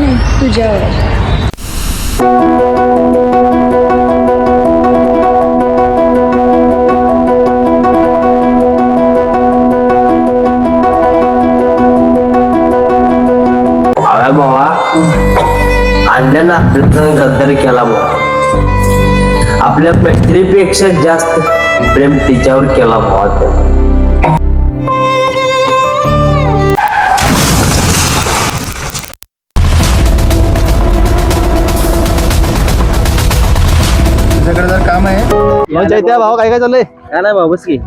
आहे तुझ्यावर. भावा अण्णानं आपल्याला गद्दारी केला भावा. आपल्या मैत्रीपेक्षा जास्त प्रेम तिच्यावर केला भावा. तुझ्याकडे जर काम आहे भाऊ काय काय चाललंय? काय नाही भाऊ बस की.